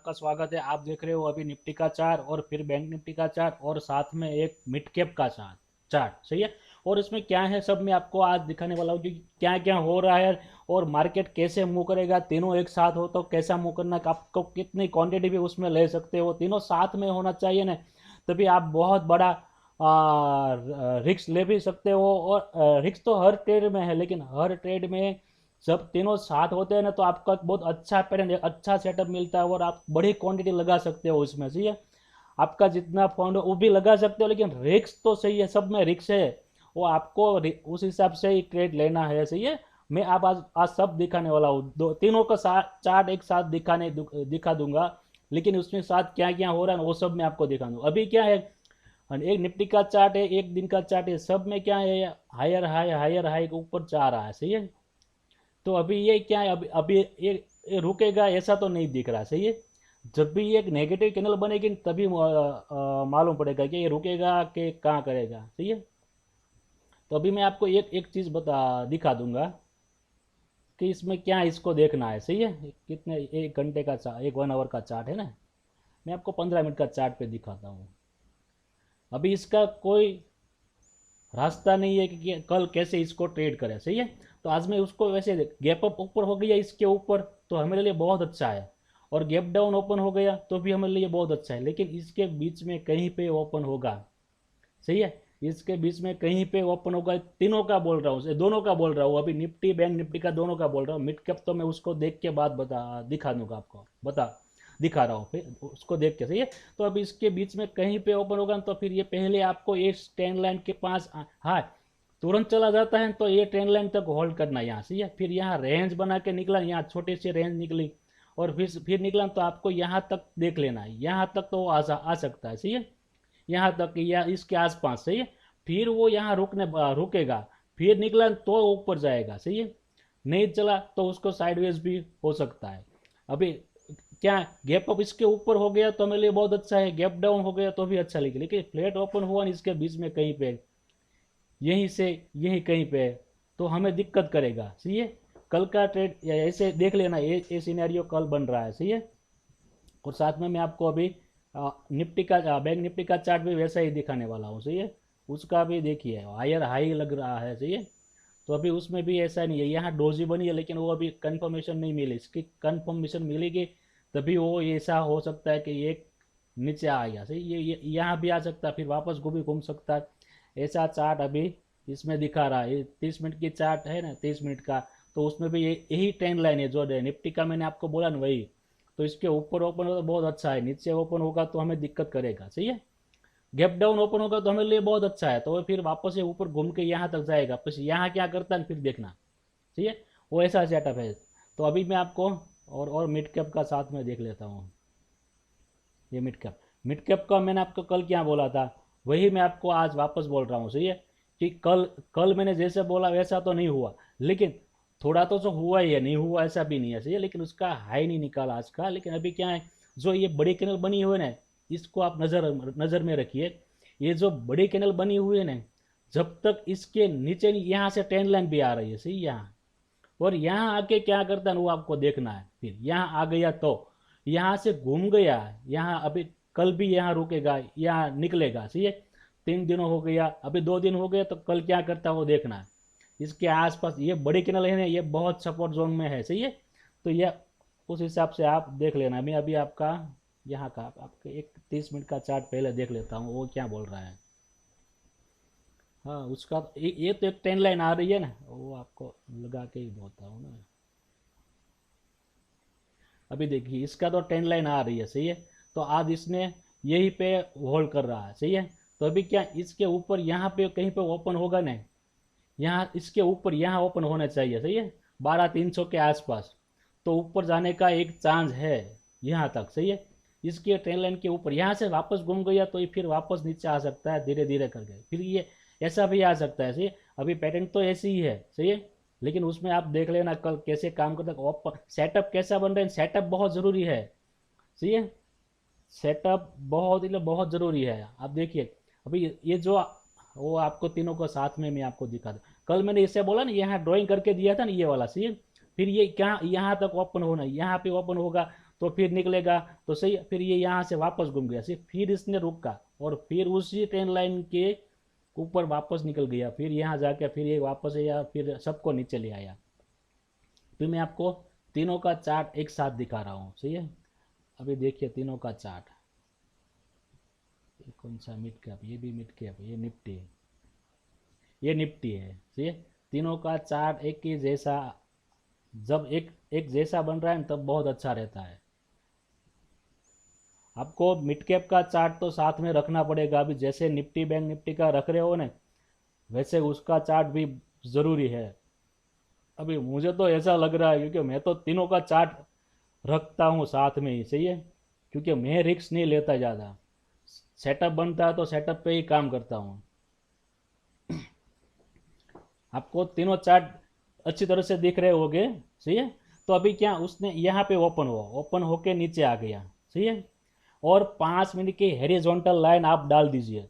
आपका स्वागत है। आप देख रहे हो अभी निफ्टी का चार्ट और फिर बैंक निफ्टी का चार्ट और साथ में एक मिड कैप का चार्ट चार्ट सही है। और इसमें क्या है सब मैं आपको आज दिखाने वाला हूँ कि क्या क्या हो रहा है और मार्केट कैसे मूव करेगा। तीनों एक साथ हो तो कैसा मूव करना है, आपको कितनी क्वांटिटी भी उसमें ले सकते हो, तीनों साथ में होना चाहिए ना, तभी आप बहुत बड़ा रिस्क ले भी सकते हो। और रिस्क तो हर ट्रेड में है, लेकिन हर ट्रेड में सब तीनों साथ होते हैं ना तो आपका बहुत अच्छा पैटर्न अच्छा सेटअप मिलता है और आप बड़ी क्वांटिटी लगा सकते हो उसमें। सही है, आपका जितना फंड हो वो भी लगा सकते हो, लेकिन रिस्क तो सही है, सब में रिस्क है, वो आपको उस हिसाब से ही ट्रेड लेना है। सही है, मैं आप आज सब दिखाने वाला हूँ, दो तीनों का चार्ट एक साथ दिखा दूंगा, लेकिन उसमें साथ क्या क्या हो रहा है वो सब मैं आपको दिखा दूँ। अभी क्या है, एक निफ्टी का चार्ट है, एक दिन का चार्ट है, सब में क्या है, हायर हाई के ऊपर जा रहा है। सही है, तो अभी ये क्या है, अभी अभी ये रुकेगा ऐसा तो नहीं दिख रहा। सही है, जब भी ये एक नेगेटिव कैंडल बनेगी तभी मालूम पड़ेगा कि ये रुकेगा कि कहाँ करेगा। सही है, तो अभी मैं आपको एक एक चीज़ दिखा दूंगा कि इसमें क्या इसको देखना है। सही है, कितने एक घंटे का चार्ट, एक 1 आवर का चार्ट है ना, मैं आपको 15 मिनट का चार्ट पे दिखाता हूँ। अभी इसका कोई रास्ता नहीं है कि कल कैसे इसको ट्रेड करें। सही है, तो आज मैं उसको वैसे गैप अप ऊपर हो गया इसके ऊपर तो हमारे लिए बहुत अच्छा है, और गैप डाउन ओपन हो गया तो भी हमारे लिए बहुत अच्छा है, लेकिन इसके बीच में कहीं पे ओपन होगा। सही है, इसके बीच में कहीं पे ओपन होगा, तीनों का बोल रहा हूँ, दोनों का बोल रहा हूँ, अभी निफ्टी बैंक निफ्टी का दोनों का बोल रहा हूँ। मिड कैप तो मैं उसको देख के बाद दिखा दूंगा आपको, दिखा रहा हूँ फिर उसको देख के। सही है, तो अब इसके बीच में कहीं पे ओपन होगा तो फिर ये पहले आपको ये ट्रेंड लाइन के पास हाँ तुरंत चला जाता है तो ये ट्रेंड लाइन तक होल्ड करना है यहाँ। सही है, फिर यहाँ रेंज बना के निकला, यहाँ छोटी सी रेंज निकली और फिर निकला तो आपको यहाँ तक देख लेना है, यहाँ तक तो वो आ सकता है। सही है, यहाँ तक या इसके आसपास। सही है, फिर वो यहाँ रुकेगा, फिर निकला तो ऊपर जाएगा। सही है, नहीं चला तो उसको साइडवेज भी हो सकता है। अभी क्या गैप अप इसके ऊपर हो गया तो मेरे लिए बहुत अच्छा है, गैप डाउन हो गया तो भी अच्छा लगे, लेकिन फ्लैट ओपन हुआ इसके बीच में कहीं पे, यहीं से यहीं कहीं पे है, तो हमें दिक्कत करेगा। सही है, कल का ट्रेड ऐसे देख लेना, ये सिनेरियो कल बन रहा है। सही है, और साथ में मैं आपको अभी निफ्टी का बैंक निफ्टी का चार्ट भी वैसा ही दिखाने वाला हूँ। सही है, उसका भी देखिए हायर हाई लग रहा है। सही है, तो अभी उसमें भी ऐसा नहीं है, यहाँ डोजी बनी है लेकिन वो अभी कंफर्मेशन नहीं मिली, इसकी कंफर्मेशन मिलेगी तभी वो ऐसा हो सकता है कि ये नीचे आ गया। सही, ये यहाँ भी आ सकता है, फिर वापस घूम सकता है, ऐसा चार्ट अभी इसमें दिखा रहा है। 30 मिनट की चार्ट है ना, 30 मिनट का, तो उसमें भी यही ट्रेंड लाइन है जो निफ्टी का मैंने आपको बोला ना वही। तो इसके ऊपर ओपन होगा तो बहुत अच्छा है, नीचे ओपन होगा तो हमें दिक्कत करेगा। सही है, गैप डाउन ओपन होगा तो हमारे लिए बहुत अच्छा है, तो वो फिर वापस से ऊपर घूम के यहाँ तक जाएगा, बस यहाँ क्या करता है फिर देखना। ठीक है, वो ऐसा सेटअप है। तो अभी मैं आपको और मिड कैप का साथ में देख लेता हूँ। ये मिड कैप का मैंने आपको कल क्या बोला था, वही मैं आपको आज वापस बोल रहा हूँ। सही है, कि कल कल मैंने जैसे बोला वैसा तो नहीं हुआ, लेकिन थोड़ा तो जो हुआ ही है, नहीं हुआ ऐसा भी नहीं है। सही है, लेकिन उसका हाई नहीं निकाला आज का। लेकिन अभी क्या है, जो ये बड़ी कैनल बनी हुई है ना, इसको आप नज़र में रखिए। ये जो बड़ी कैनल बनी हुई है ना, जब तक इसके नीचे यहाँ से ट्रेंड लाइन भी आ रही है। सही, यहाँ और यहाँ आके क्या करता है वो आपको देखना है। फिर यहाँ आ गया तो यहाँ से घूम गया, यहाँ अभी कल भी यहाँ रुकेगा, यहाँ निकलेगा। सही है, 3 दिन हो गया, अभी 2 दिन हो गए, तो कल क्या करता है वो देखना है। इसके आसपास ये बड़ी कैनल है ना, ये बहुत सपोर्ट जोन में है। सही है, तो ये उस हिसाब से आप देख लेना। मैं अभी आपका यहाँ का आपके एक 30 मिनट का चार्ट पहले देख लेता हूँ वो क्या बोल रहा है। हाँ, उसका ये तो एक ट्रेंड लाइन आ रही है ना, वो आपको लगा के ही बोलता हूँ ना। अभी देखिए इसका तो ट्रेंड लाइन आ रही है। सही है, तो आज इसने यही पे होल्ड कर रहा है। सही है, तो अभी क्या इसके ऊपर यहाँ पे कहीं पे ओपन होगा ना, यहाँ इसके ऊपर यहाँ ओपन होना चाहिए। सही है, 12,300 के आसपास, तो ऊपर जाने का एक चांस है यहाँ तक। सही है, इसके ट्रेन लाइन के ऊपर यहाँ से वापस घूम गया तो ये फिर वापस नीचे आ सकता है धीरे धीरे करके, फिर ये ऐसा भी आ सकता है। सही है, अभी पैटर्न तो ऐसे ही है। सही है, लेकिन उसमें आप देख लेना कल कैसे काम करता है, सेटअप कैसा बन रहा है, सेटअप बहुत ज़रूरी है। सही है, सेटअप बहुत मतलब बहुत ज़रूरी है। आप देखिए अभी ये जो वो आपको तीनों को साथ में मैं आपको दिखा दूँ, कल मैंने इससे बोला ना यहाँ ड्राइंग करके दिया था ना ये वाला। सही है, फिर ये क्या यहाँ तक ओपन होना, यहाँ पे ओपन होगा तो फिर निकलेगा, तो सही है। फिर ये यहाँ से वापस घूम गया, फिर इसने रुका और फिर उसी ट्रेन लाइन के ऊपर वापस निकल गया, फिर यहाँ जाके फिर ये वापस आया, फिर सबको नीचे ले आया। फिर मैं आपको तीनों का चार्ट एक साथ दिखा रहा हूँ, सही है। अभी देखिए तीनों का चार्ट, ये कौन सा मिड कैप, ये भी मिड कैप, ये निफ्टी, ये निफ्टी है, सही है। तीनों का चार्ट एक ही जैसा, जब एक एक जैसा बन रहा है तब बहुत अच्छा रहता है। आपको मिड कैप का चार्ट तो साथ में रखना पड़ेगा, अभी जैसे निफ्टी बैंक निफ्टी का रख रहे हो ना, वैसे उसका चार्ट भी ज़रूरी है। अभी मुझे तो ऐसा लग रहा है, क्योंकि मैं तो तीनों का चार्ट रखता हूँ साथ में ही, सही है, क्योंकि मैं रिस्क नहीं लेता ज़्यादा। सेटअप बनता है तो सेटअप पे ही काम करता हूँ। आपको तीनों चार्ट अच्छी तरह से दिख रहे होंगे, सही है। तो अभी क्या उसने यहाँ पे ओपन हुआ, ओपन होके नीचे आ गया, सही है। और 5 मिनट की हेरिजॉन्टल लाइन आप डाल दीजिए,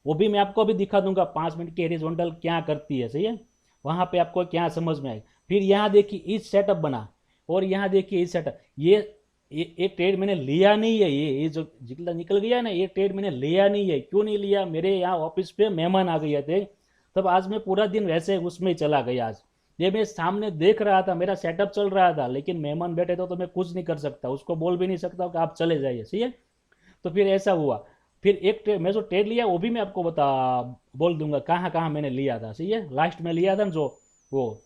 वो भी मैं आपको अभी दिखा दूंगा 5 मिनट की हेरिजॉन्टल क्या करती है, सही है। वहाँ पे आपको क्या समझ में आए। फिर यहाँ देखिए इस सेटअप बना, और यहाँ देखिए इस सेटअप, ये ट्रेड मैंने लिया नहीं है, ये जो जितना निकल गया ना, ये ट्रेड मैंने लिया नहीं है। क्यों नहीं लिया, मेरे यहाँ ऑफिस पे मेहमान आ गए थे, तब आज मैं पूरा दिन वैसे उसमें ही चला गया। आज ये मैं सामने देख रहा था, मेरा सेटअप चल रहा था, लेकिन मेहमान बैठे तो मैं कुछ नहीं कर सकता, उसको बोल भी नहीं सकता कि आप चले जाइए, सही है। तो फिर ऐसा हुआ। फिर एक ट्रेड मैं जो ट्रेड लिया वो भी मैं आपको बोल दूंगा कहाँ कहाँ मैंने लिया था, सही है। लास्ट में लिया था ना जो, वो।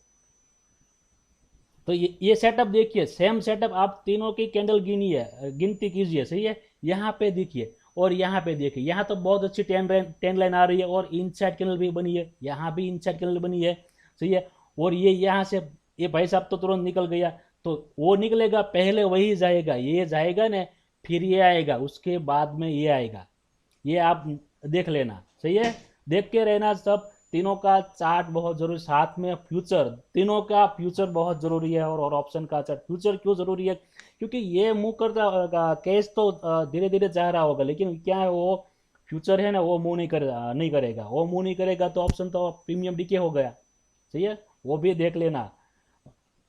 तो ये सेटअप देखिए, सेम सेटअप आप तीनों की कैंडल गिनती कीजिए, सही है। यहाँ पे देखिए और यहाँ पे देखिए, यहाँ तो बहुत अच्छी टेन लाइन आ रही है, और इनसाइड कैंडल भी बनी है, यहाँ भी इनसाइड कैंडल बनी है, सही है। और ये यहाँ से ये भाई साहब तो तुरंत निकल गया, तो वो निकलेगा पहले वही जाएगा, ये जाएगा ना, फिर ये आएगा, उसके बाद में ये आएगा। ये आप देख लेना, सही है। देख के रहना सब। तीनों का चार्ट बहुत जरूरी, साथ में फ्यूचर, तीनों का फ्यूचर बहुत जरूरी है। और ऑप्शन का चार्ट, फ्यूचर क्यों जरूरी है, क्योंकि ये मूव करता केस तो धीरे धीरे जा रहा होगा, लेकिन क्या है वो फ्यूचर है ना, वो मूव नहीं करेगा, वो मूव नहीं करेगा तो ऑप्शन तो प्रीमियम डीके हो गया, सही है। वो भी देख लेना,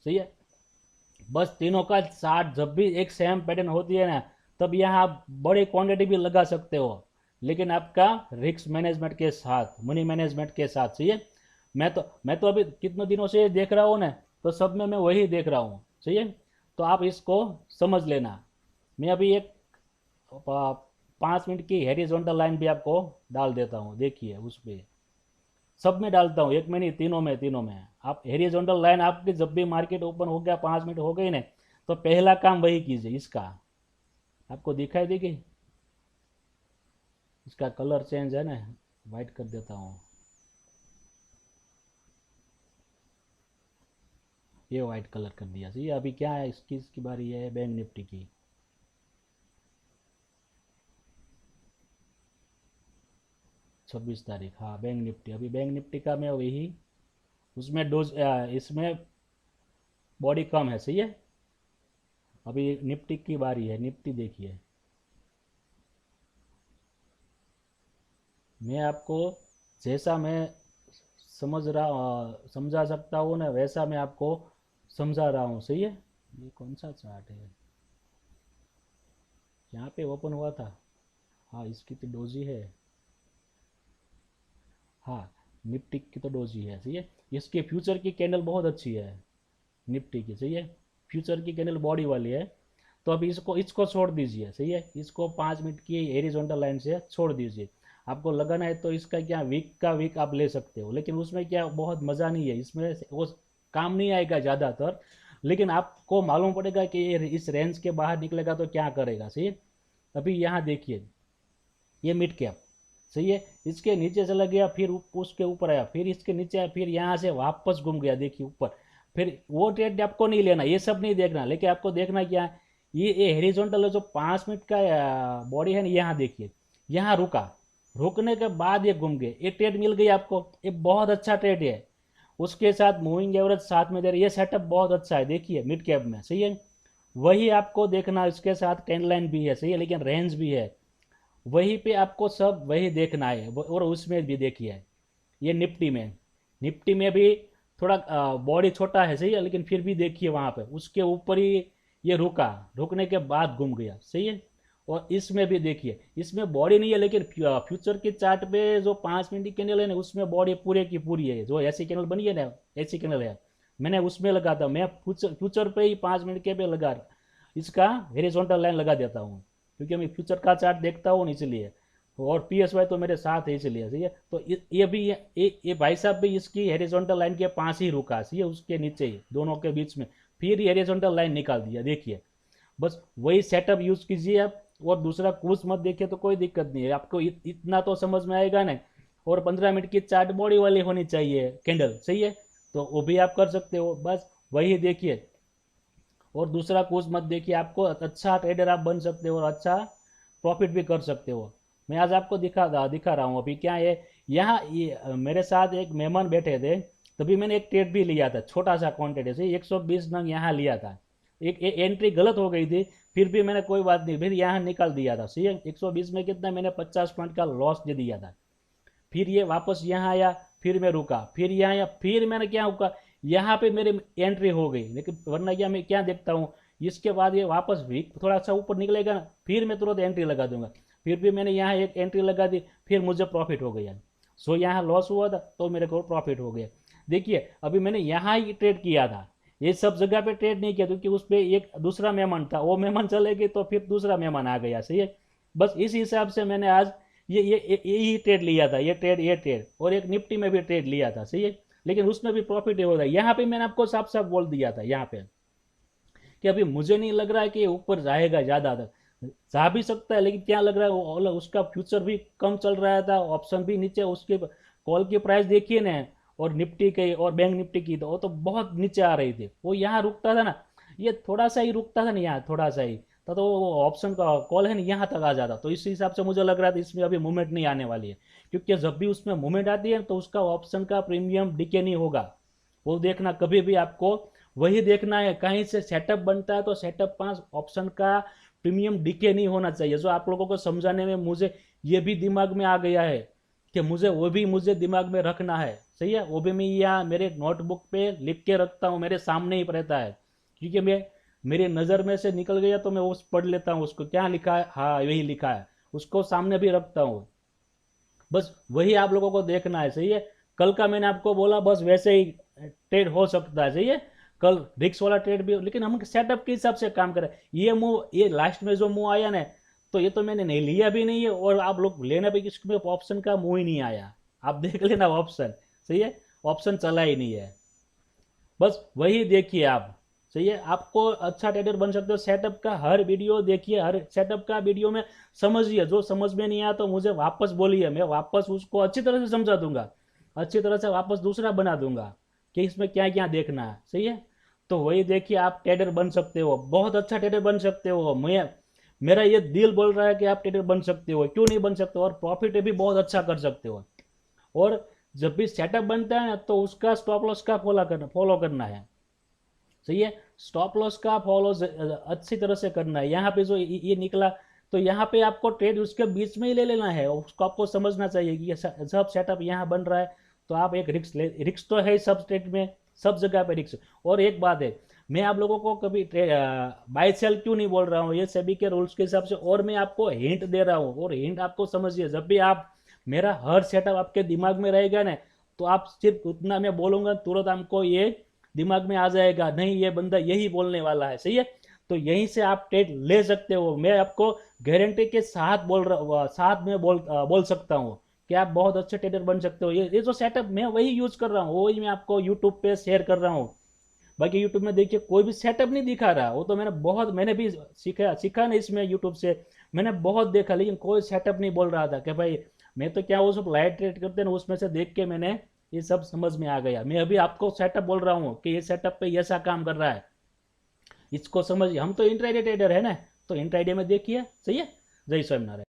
सही है। बस तीनों का चार्ट जब भी एक सेम पैटर्न होती है ना, तब यहाँ आप बड़ी क्वांटिटी भी लगा सकते हो, लेकिन आपका रिस्क मैनेजमेंट के साथ, मनी मैनेजमेंट के साथ, सही है। मैं तो अभी कितने दिनों से देख रहा हूँ ना, तो सब में मैं वही देख रहा हूँ, सही है। तो आप इसको समझ लेना। मैं अभी एक 5 मिनट की हेरिजॉन्टल लाइन भी आपको डाल देता हूँ, देखिए उस पर सब में डालता हूँ, एक में नहीं, तीनों में आप हेरिजॉन्टल लाइन आपकी जब भी मार्केट ओपन हो गया, 5 मिनट हो गई ना, तो पहला काम वही कीजिए। इसका आपको दिखाई देगी, इसका कलर चेंज है ना, वाइट कर देता हूँ, ये वाइट कलर कर दिया, सही है। अभी क्या है, इसकी बारी है बैंक निफ्टी की। 26 तारीख, हाँ बैंक निफ्टी, अभी बैंक निफ्टी का मैं वही, उसमें इसमें बॉडी कम है, सही है। अभी निफ्टी की बारी है, निफ्टी देखिए। मैं आपको जैसा मैं समझा सकता हूँ ना, वैसा मैं आपको समझा रहा हूँ, सही है। ये कौन सा चार्ट है, यहाँ पे ओपन हुआ था, हाँ इसकी तो डोजी है, हाँ निफ्टी की तो डोजी है, सही है। इसके फ्यूचर की कैंडल बहुत अच्छी है निफ्टी की, सही है। फ्यूचर की कैंडल बॉडी वाली है। तो अभी इसको इसको छोड़ दीजिए, सही है। इसको 5 मिनट की एरिजोनटल लाइन से छोड़ दीजिए। आपको लगाना है तो इसका क्या वीक का वीक आप ले सकते हो, लेकिन उसमें क्या बहुत मज़ा नहीं है, इसमें वो काम नहीं आएगा ज़्यादातर। लेकिन आपको मालूम पड़ेगा कि ये इस रेंज के बाहर निकलेगा तो क्या करेगा, सही है। अभी यहाँ देखिए, ये मिड कैप, सही है, इसके नीचे चला गया, फिर उसके ऊपर आया, फिर इसके नीचे आया, फिर यहाँ से वापस घूम गया, देखिए ऊपर। फिर वो ट्रेड आपको नहीं लेना, ये सब नहीं देखना, लेकिन आपको देखना क्या है, ये हेरिजॉन्टल जो 5 मिनट का बॉडी है ना, यहाँ देखिए, यहाँ रुका, रुकने के बाद ये घूम गए, ये ट्रेड मिल गई आपको, ये बहुत अच्छा ट्रेड है। उसके साथ मूविंग एवरेज साथ में दे रहे, ये सेटअप बहुत अच्छा है, देखिए मिड कैप में, सही है। वही आपको देखना, इसके साथ टेन लाइन भी है, सही है, लेकिन रेंज भी है, वहीं पे आपको सब वही देखना है। और उसमें भी देखिए, ये निफ्टी में भी थोड़ा बॉडी छोटा है, सही है, लेकिन फिर भी देखिए वहाँ पे उसके ऊपर ही ये रुका, रुकने के बाद घूम गया, सही है। और इसमें भी देखिए, इसमें बॉडी नहीं है, लेकिन फ्यूचर के चार्ट पे जो 5 मिनट की कैंडल है ना, उसमें बॉडी पूरे की पूरी है। जो ऐसी कैंडल बनी है ना, ऐसी कैंडल है, मैंने उसमें लगा था। मैं फ्यूचर पे ही 5 मिनट के पे लगा इसका हॉरिजॉन्टल लाइन लगा देता हूँ, क्योंकि मैं फ्यूचर का चार्ट देखता हूँ इसलिए। और PSY तो मेरे साथ है इसलिए, सही है। तो ये भी ये भाई साहब भी इसकी हॉरिजॉन्टल लाइन के पास ही रुका, सही है, उसके नीचे ही, दोनों के बीच में। फिर ये हॉरिजॉन्टल लाइन निकाल दिया, देखिए। बस वही सेटअप यूज कीजिए आप, और दूसरा कुछ मत देखिए तो कोई दिक्कत नहीं है आपको। इतना तो समझ में आएगा ना। और 15 मिनट की चार्ट बॉडी वाली होनी चाहिए कैंडल, सही है। तो वो भी आप कर सकते हो, बस वही देखिए। और दूसरा कुछ मत देखिए, आपको अच्छा ट्रेडर आप बन सकते हो और अच्छा प्रॉफिट भी कर सकते हो। मैं आज आपको दिखा रहा हूँ अभी क्या है। यहाँ मेरे साथ एक मेहमान बैठे थे, तभी मैंने एक ट्रेड भी लिया था, छोटा सा क्वांटिटी से 120 नंग यहाँ लिया था। एक एंट्री गलत हो गई थी, फिर भी मैंने कोई बात नहीं, फिर यहाँ निकाल दिया था, सही है। 120 में कितना, मैंने 50 पॉइंट का लॉस दे दिया था। फिर ये वापस यहाँ आया, फिर मैं रुका, फिर यहाँ आया, फिर मैंने क्या रुका, यहाँ पे मेरी एंट्री हो गई। लेकिन वरना क्या, मैं क्या देखता हूँ, इसके बाद ये वापस भी थोड़ा सा ऊपर निकलेगा ना, फिर मैं तुरंत एंट्री लगा दूंगा। फिर भी मैंने यहाँ एक एंट्री लगा दी, फिर मुझे प्रॉफिट हो गया। सो यहाँ लॉस हुआ था तो मेरे को प्रॉफिट हो गया। देखिए अभी मैंने यहाँ ही ट्रेड किया था, ये सब जगह पे ट्रेड नहीं किया, क्योंकि उस पर एक दूसरा मेहमान था, वो मेहमान चले गए तो फिर दूसरा मेहमान आ गया, सही है। बस इस हिसाब से मैंने आज यही ट्रेड लिया था, ये ट्रेड और एक निफ्टी में भी ट्रेड लिया था, सही है। लेकिन उसमें भी प्रॉफिट हो रहा है। यहाँ पे मैंने आपको साफ साफ बोल दिया था यहाँ पे कि अभी मुझे नहीं लग रहा है कि ये ऊपर जाएगा, ज़्यादा तक जा भी सकता है, लेकिन क्या लग रहा है, उसका फ्यूचर भी कम चल रहा था, ऑप्शन भी नीचे, उसके कॉल की प्राइस देखिए ना, और निफ्टी के और बैंक निफ्टी की तो वो तो बहुत नीचे आ रही थी। वो यहाँ रुकता था ना, ये थोड़ा सा ही रुकता था ना, यहाँ थोड़ा सा ही तो वो ऑप्शन का कॉल है ना, यहाँ तक आ जाता। तो इस हिसाब से मुझे लग रहा था इसमें अभी मूवमेंट नहीं आने वाली है, क्योंकि जब भी उसमें मूवमेंट आती है तो उसका ऑप्शन का प्रीमियम डिके नहीं होगा। वो देखना कभी भी आपको वही देखना है, कहीं से सेटअप बनता है तो सेटअप पास ऑप्शन का प्रीमियम डिके नहीं होना चाहिए। जो आप लोगों को समझाने में मुझे ये भी दिमाग में आ गया है कि मुझे दिमाग में रखना है, सही है। वो भी मैं यहाँ मेरे नोटबुक पे लिख के रखता हूँ, मेरे सामने ही रहता है, क्योंकि मेरी नज़र में से निकल गया तो मैं उस पढ़ लेता हूँ, उसको क्या लिखा है, हाँ यही लिखा है, उसको सामने भी रखता हूँ। बस वही आप लोगों को देखना है, सही है। कल का मैंने आपको बोला, बस वैसे ही ट्रेड हो सकता है, सही है। कल रिक्स वाला ट्रेड भी, लेकिन हम सेटअप के हिसाब से काम करें। ये लास्ट में जो मुंह आया ना, तो ये तो मैंने नहीं लिया भी नहीं है, और आप लोग लेना भी, इसमें ऑप्शन का मुंह ही नहीं आया। आप देख लेना ऑप्शन, सही है, ऑप्शन चला ही नहीं है। बस वही देखिए आप, सही है। आपको अच्छा ट्रेडर बन सकते हो। सेटअप का हर वीडियो देखिए, हर सेटअप का वीडियो में समझिए। जो समझ में नहीं आया तो मुझे वापस बोलिए, मैं वापस उसको अच्छी तरह से समझा दूंगा, अच्छी तरह से वापस दूसरा बना दूंगा कि इसमें क्या क्या देखना है, सही है। तो वही देखिए, आप ट्रेडर बन सकते हो, बहुत अच्छा ट्रेडर बन सकते हो। मेरा ये दिल बोल रहा है कि आप ट्रेडर बन सकते हो, क्यों नहीं बन सकते हो, और प्रॉफिट भी बहुत अच्छा कर सकते हो। और जब भी सेटअप बनता है ना, तो उसका स्टॉप लॉस का फॉलो करना है, सही है। स्टॉप लॉस का फॉलो अच्छी तरह से करना है। यहाँ पे जो ये निकला, तो यहाँ पे आपको ट्रेड उसके बीच में ही ले लेना है, उसको आपको समझना चाहिए कि ये सब सेटअप यहाँ बन रहा है, तो आप एक रिक्स तो है सब ट्रेड में, सब जगह पे रिक्स। और एक बात है, मैं आप लोगों को कभी बाय सेल क्यों नहीं बोल रहा हूँ, ये सभी के रूल्स के हिसाब से, और मैं आपको हिंट दे रहा हूँ, और हिंट आपको समझिए। जब भी आप, मेरा हर सेटअप आपके दिमाग में रहेगा ना, तो आप सिर्फ उतना मैं बोलूंगा, तुरंत आपको ये दिमाग में आ जाएगा, नहीं ये बंदा यही बोलने वाला है, सही है। तो यहीं से आप ट्रेड ले सकते हो। मैं आपको गारंटी के साथ बोल रहा, साथ में बोल सकता हूँ कि आप बहुत अच्छे ट्रेडर बन सकते हो। ये जो सेटअप मैं वही यूज कर रहा हूँ, वही मैं आपको यूट्यूब पे शेयर कर रहा हूँ। बाकी यूट्यूब में देखिए कोई भी सेटअप नहीं दिखा रहा, वो तो मैंने भी सीखा ना इसमें यूट्यूब से, मैंने बहुत देखा, लेकिन कोई सेटअप नहीं बोल रहा था कि भाई, मैं तो क्या वो सब लाइट ट्रेड करते हैं ना, उसमें से देख के मैंने ये सब समझ में आ गया। मैं अभी आपको सेटअप बोल रहा हूँ कि ये सेटअप पे ऐसा काम कर रहा है, इसको समझिए। हम तो इंट्राडे ट्रेडर है ना, तो इंट्राडे में देखिए, सही है। जय स्वामीनारायण।